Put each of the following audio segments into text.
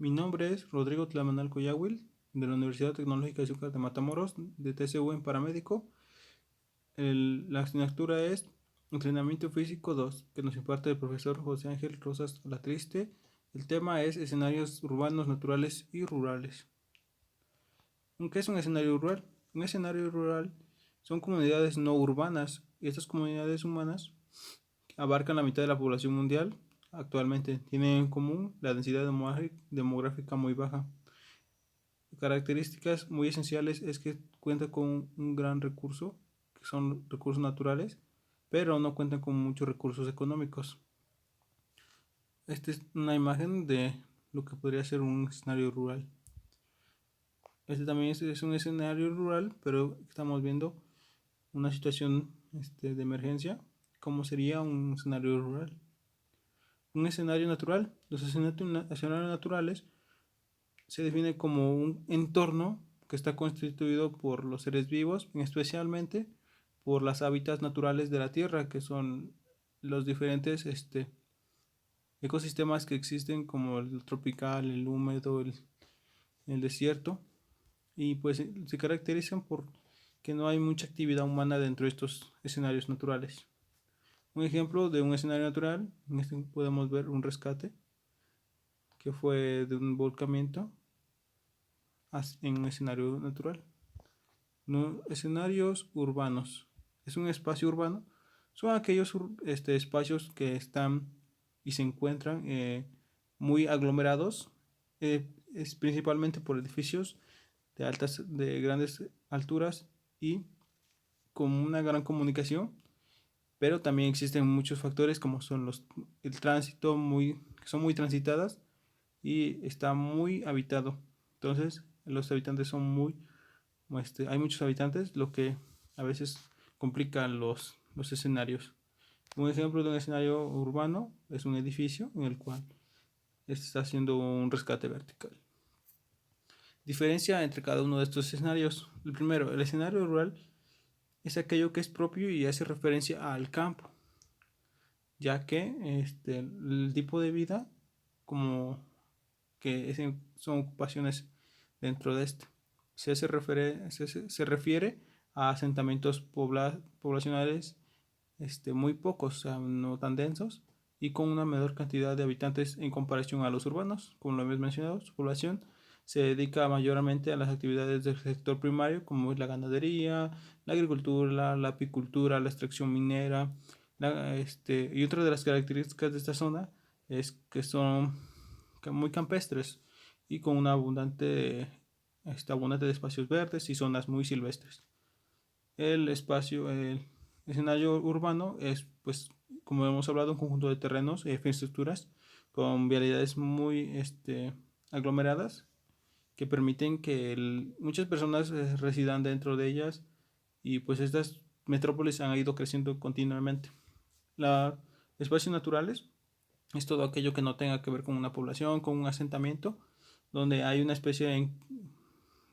Mi nombre es Rodrigo Tlamanalco Yawil, de la Universidad Tecnológica de Izúcar de Matamoros, de TCU en Paramédico. La asignatura es Entrenamiento Físico 2, que nos imparte el profesor José Ángel Rosas Alatriste. El tema es escenarios urbanos, naturales y rurales. ¿Qué es un escenario rural? Un escenario rural son comunidades no urbanas, y estas comunidades humanas abarcan la mitad de la población mundial. Actualmente tienen en común la densidad demográfica muy baja. Características muy esenciales es que cuenta con un gran recurso, que son recursos naturales, pero no cuentan con muchos recursos económicos. Esta es una imagen de lo que podría ser un escenario rural. Este también es un escenario rural, pero estamos viendo una situación de emergencia. ¿Cómo sería un escenario rural? Un escenario natural. Los escenarios naturales se define como un entorno que está constituido por los seres vivos, especialmente por las hábitats naturales de la Tierra, que son los diferentes ecosistemas que existen, como el tropical, el húmedo, el desierto, y pues se caracterizan por que no hay mucha actividad humana dentro de estos escenarios naturales. Un ejemplo de un escenario natural, en este podemos ver un rescate, que fue de un volcamiento en un escenario natural. No, escenarios urbanos. Es un espacio urbano. Son aquellos espacios que están y se encuentran muy aglomerados, es principalmente por edificios de grandes alturas y con una gran comunicación, pero también existen muchos factores como son el tránsito, que son muy transitadas y está muy habitado. Entonces, los habitantes son hay muchos habitantes, lo que a veces complica los escenarios. Un ejemplo de un escenario urbano es un edificio en el cual está haciendo un rescate vertical. Diferencia entre cada uno de estos escenarios. El primero, el escenario rural es aquello que es propio y hace referencia al campo, ya que el tipo de vida como que son ocupaciones dentro de este. Se refiere a asentamientos poblacionales muy pocos, o sea, no tan densos, y con una menor cantidad de habitantes en comparación a los urbanos. Como lo hemos mencionado, su población se dedica mayormente a las actividades del sector primario, como es la ganadería, la agricultura, la apicultura, la extracción minera, y otra de las características de esta zona es que son muy campestres y con una abundante de espacios verdes y zonas muy silvestres. El escenario urbano es, pues, como hemos hablado, un conjunto de terrenos e infraestructuras con vialidades muy aglomeradas que permiten que muchas personas residan dentro de ellas, y pues estas metrópolis han ido creciendo continuamente. Los espacios naturales es todo aquello que no tenga que ver con una población, con un asentamiento, donde hay una especie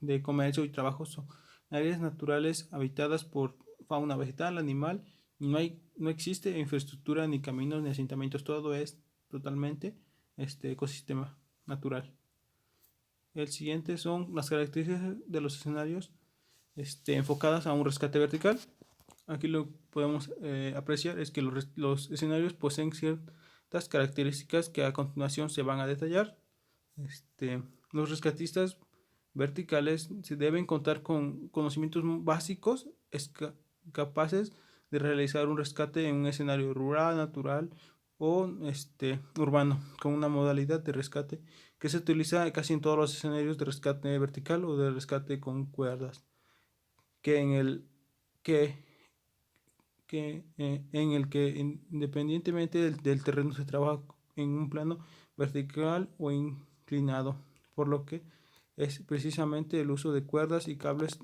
de comercio y trabajo. Son áreas naturales habitadas por fauna vegetal, animal, y no existe infraestructura, ni caminos, ni asentamientos. Todo es totalmente este ecosistema natural. El siguiente son las características de los escenarios enfocadas a un rescate vertical. Aquí lo podemos apreciar es que los escenarios poseen ciertas características que a continuación se van a detallar. Los rescatistas verticales se deben contar con conocimientos básicos capaces de realizar un rescate en un escenario rural, natural o urbano, con una modalidad de rescate que se utiliza casi en todos los escenarios de rescate vertical o de rescate con cuerdas, que en el que independientemente del terreno se trabaja en un plano vertical o inclinado, por lo que es precisamente el uso de cuerdas y cables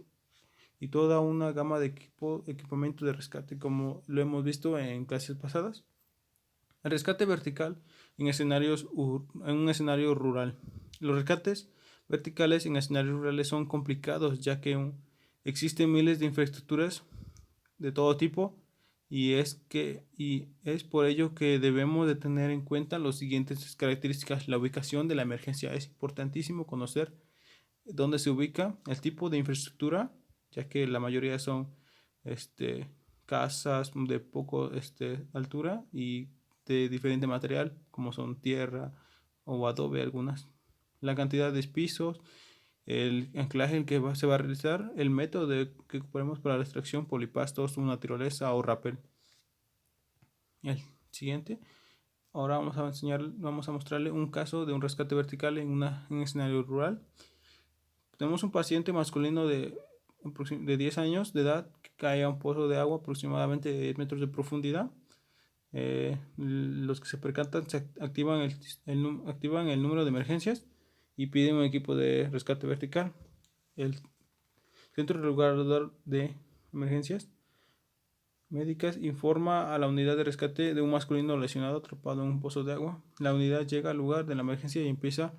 y toda una gama de equipamiento de rescate, como lo hemos visto en clases pasadas. El rescate vertical en un escenario rural. Los rescates verticales en escenarios rurales son complicados, ya que existen miles de infraestructuras de todo tipo y es por ello que debemos de tener en cuenta las siguientes características. La ubicación de la emergencia. Es importantísimo conocer dónde se ubica, el tipo de infraestructura, ya que la mayoría son casas de poco altura y de diferente material, como son tierra o adobe algunas. La cantidad de pisos, el anclaje en que se va a realizar, el método que ocuparemos para la extracción, polipastos, una tirolesa o rappel. El siguiente. Ahora vamos a mostrarle un caso de un rescate vertical en un escenario rural. Tenemos un paciente masculino de 10 años de edad que cae a un pozo de agua aproximadamente de 10 metros de profundidad. Los que se percatan activan el número de emergencias y piden un equipo de rescate vertical. El centro regulador de emergencias médicas informa a la unidad de rescate de un masculino lesionado atrapado en un pozo de agua. La unidad llega al lugar de la emergencia y empieza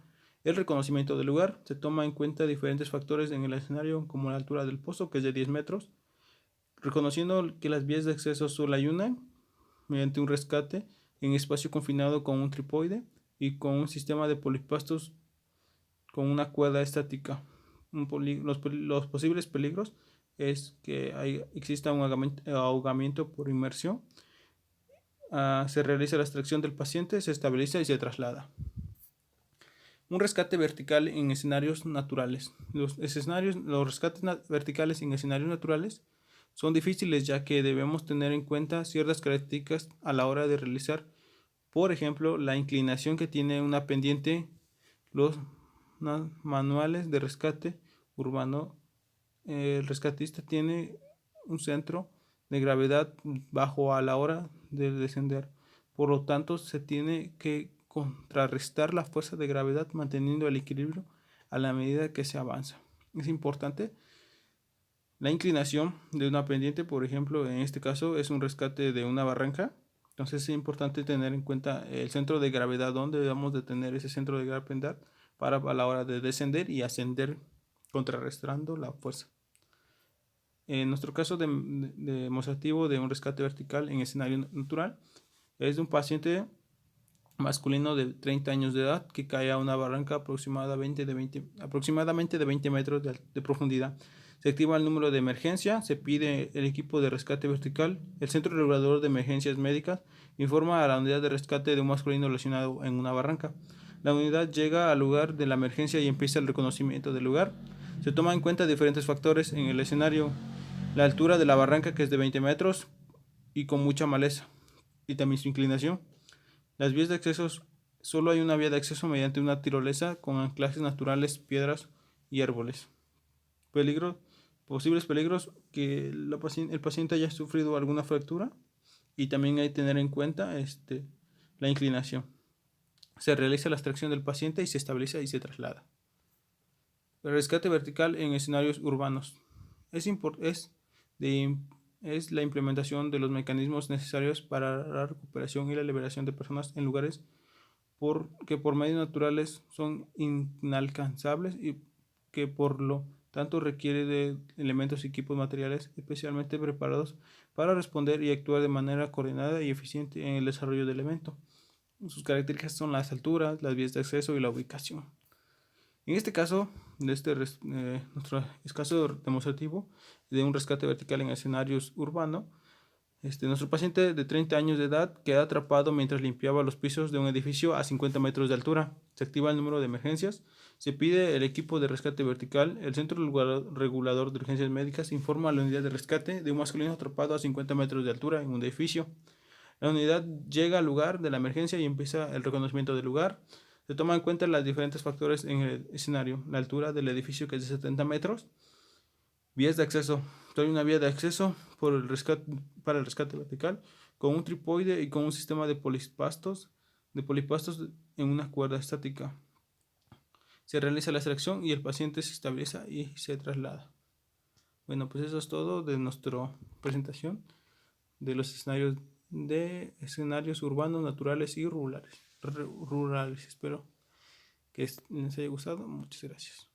el reconocimiento del lugar. Se toma en cuenta diferentes factores en el escenario, como la altura del pozo, que es de 10 metros, reconociendo que las vías de acceso solo hay una, mediante un rescate en espacio confinado con un tripoide y con un sistema de polipastos con una cuerda estática. Los posibles peligros es que exista un ahogamiento por inmersión. Se realiza la extracción del paciente, se estabiliza y se traslada. Un rescate vertical en escenarios naturales. Los rescates verticales en escenarios naturales son difíciles, ya que debemos tener en cuenta ciertas características a la hora de realizar, por ejemplo, la inclinación que tiene una pendiente. Los manuales de rescate urbano, el rescatista tiene un centro de gravedad bajo a la hora de descender. Por lo tanto, se tiene que contrarrestar la fuerza de gravedad manteniendo el equilibrio a la medida que se avanza. Es importante la inclinación de una pendiente, por ejemplo, en este caso es un rescate de una barranca. Entonces es importante tener en cuenta el centro de gravedad, donde debemos de tener ese centro de gravedad para a la hora de descender y ascender, contrarrestando la fuerza. En nuestro caso demostrativo de un rescate vertical en escenario natural es de un paciente masculino de 30 años de edad que cae a una barranca aproximadamente de 20 metros de profundidad. Se activa el número de emergencia, se pide el equipo de rescate vertical. El centro regulador de emergencias médicas informa a la unidad de rescate de un masculino lesionado en una barranca. La unidad llega al lugar de la emergencia y empieza el reconocimiento del lugar. Se toma en cuenta diferentes factores en el escenario: la altura de la barranca, que es de 20 metros y con mucha maleza, y también su inclinación. Las vías de acceso, solo hay una vía de acceso mediante una tirolesa con anclajes naturales, piedras y árboles. Posibles peligros: que el paciente haya sufrido alguna fractura, y también hay que tener en cuenta la inclinación. Se realiza la extracción del paciente y se estabiliza y se traslada. El rescate vertical en escenarios urbanos es la implementación de los mecanismos necesarios para la recuperación y la liberación de personas en lugares que por medios naturales son inalcanzables y que por lo tanto requiere de elementos y equipos materiales especialmente preparados para responder y actuar de manera coordinada y eficiente en el desarrollo del evento. Sus características son las alturas, las vías de acceso y la ubicación. En este caso, nuestro caso demostrativo de un rescate vertical en escenarios urbanos, nuestro paciente de 30 años de edad queda atrapado mientras limpiaba los pisos de un edificio a 50 metros de altura. Se activa el número de emergencias, se pide el equipo de rescate vertical. El centro regulador de urgencias médicas informa a la unidad de rescate de un masculino atrapado a 50 metros de altura en un edificio. La unidad llega al lugar de la emergencia y empieza el reconocimiento del lugar. Se toman en cuenta los diferentes factores en el escenario: la altura del edificio, que es de 70 metros, vías de acceso. Hay una vía de acceso para el rescate vertical con un tripoide y con un sistema de polipastos en una cuerda estática. Se realiza la extracción y el paciente se estabiliza y se traslada. Bueno, pues eso es todo de nuestra presentación de los escenarios urbanos, naturales y rurales. Espero que les haya gustado. Muchas gracias.